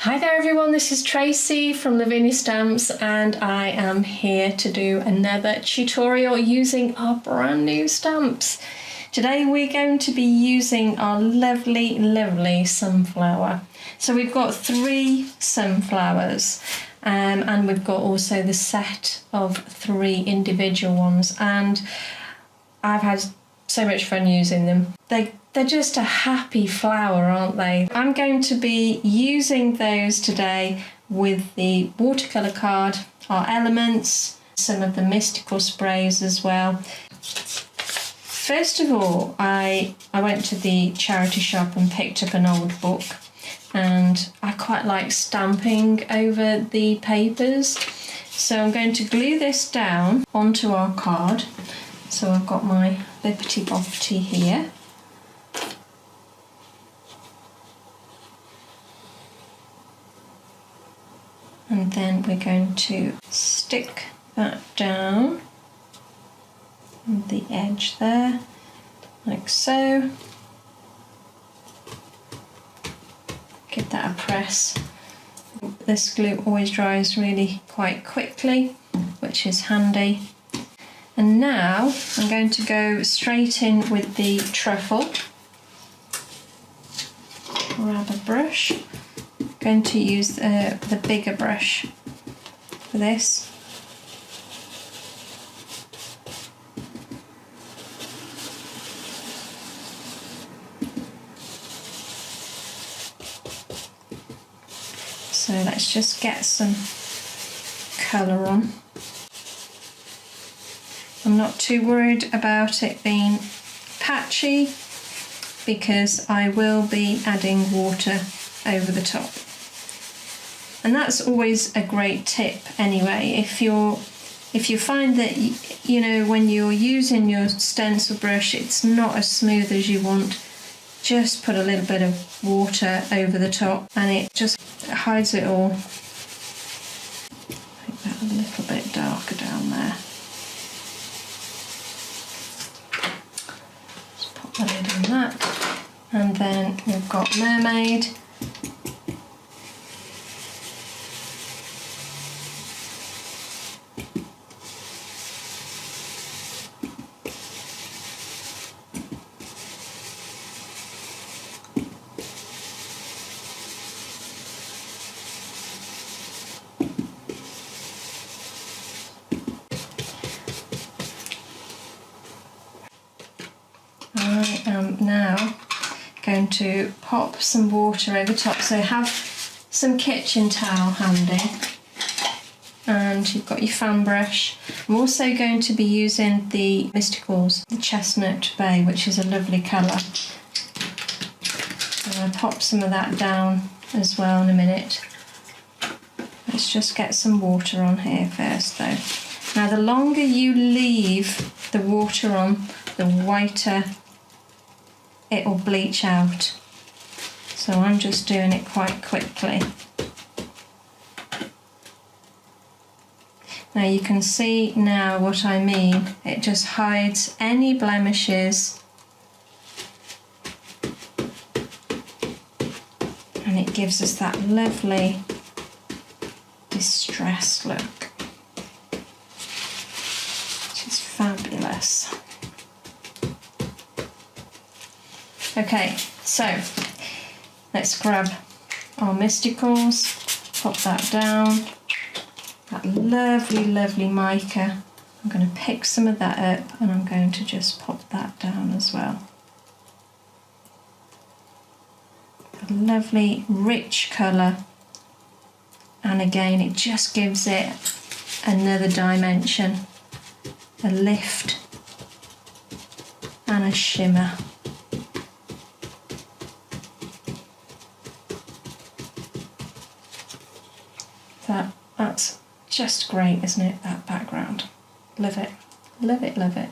Hi there everyone, this is Tracy from Lavinia Stamps and I am here to do another tutorial using our brand new stamps. Today we're going to be using our lovely sunflower. So we've got 3 sunflowers and we've got also the set of 3 individual ones, and I've had so much fun using them. They're just a happy flower, aren't they? I'm going to be using those today with the watercolour card, our elements, some of the mystical sprays as well. First of all, I went to the charity shop and picked up an old book, and I quite like stamping over the papers. So I'm going to glue this down onto our card. So I've got my Bippity Boppity here. And then we're going to stick that down on the edge there, like so. Give that a press. This glue always dries really quite quickly, which is handy. And now I'm going to go straight in with the truffle. Grab a brush. Going to use the bigger brush for this. So let's just get some colour on. I'm not too worried about it being patchy because I will be adding water over the top. And that's always a great tip anyway. If you find that, you know, when you're using your stencil brush it's not as smooth as you want, just put a little bit of water over the top and it just hides it all. Make that a little bit darker down there. Just pop the lid on that. And then we've got Mermaid. I am now going to pop some water over top, so have some kitchen towel handy and you've got your fan brush. I'm also going to be using the Mysticals, the Chestnut Bay, which is a lovely colour. I'm going to pop some of that down as well in a minute. Let's just get some water on here first though. Now the longer you leave the water on, the whiter it will bleach out. So I'm just doing it quite quickly. Now you can see now what I mean. It just hides any blemishes and it gives us that lovely distressed look, which is fabulous. Okay, so let's grab our Mysticals, pop that down, that lovely mica. I'm going to pick some of that up and I'm going to just pop that down as well. A lovely rich colour, and again it just gives it another dimension, a lift and a shimmer. That's just great, isn't it, that background? Love it, love it, love it.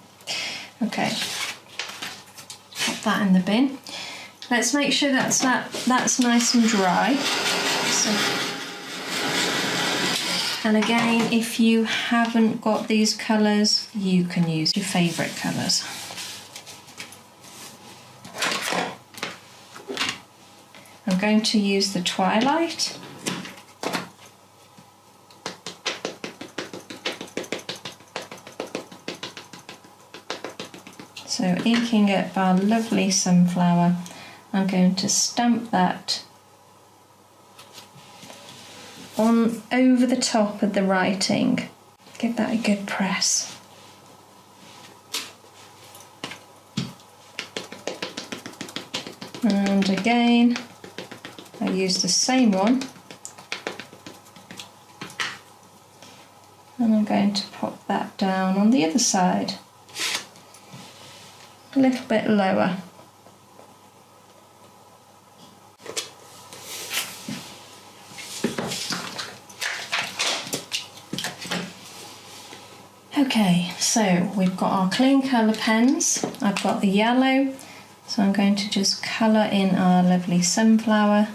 Okay, pop that in the bin. Let's make sure that's nice and dry. So, and again, if you haven't got these colours, you can use your favourite colours. I'm going to use the Twilight So inking up our lovely sunflower, I'm going to stamp that on over the top of the writing. Give that a good press. And again, I use the same one. And I'm going to pop that down on the other side. A little bit lower. Okay, so we've got our clean colour pens. I've got the yellow, so I'm going to just colour in our lovely sunflower.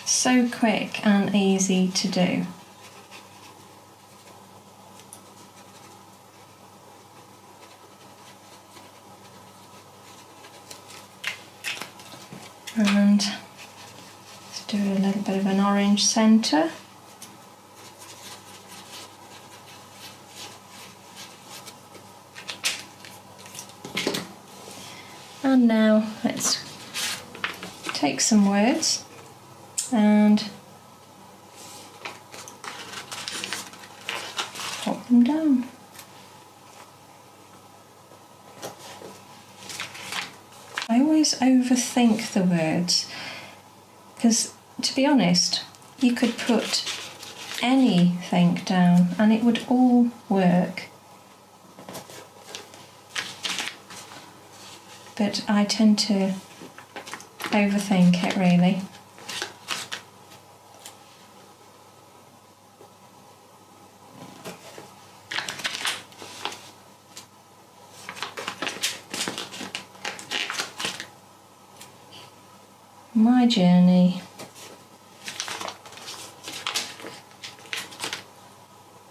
So quick and easy to do. And let's do a little bit of an orange centre. And now let's take some words and pop them down. I always overthink the words because, to be honest, you could put anything down and it would all work. But I tend to overthink it really. My journey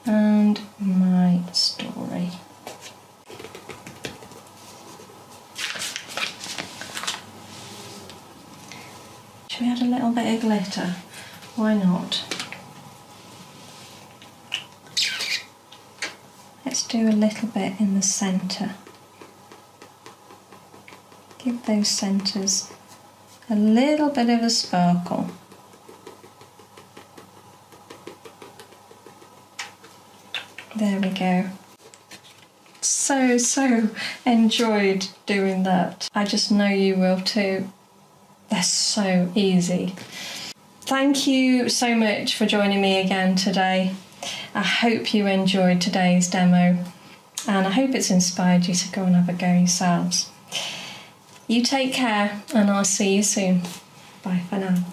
and my story. Should we add a little bit of glitter? Why not? Let's do a little bit in the centre. Give those centres a little bit of a sparkle. There we go. So enjoyed doing that. I just know you will too. They're so easy. Thank you so much for joining me again today. I hope you enjoyed today's demo and I hope it's inspired you to go and have a go yourselves. You take care and I'll see you soon. Bye for now.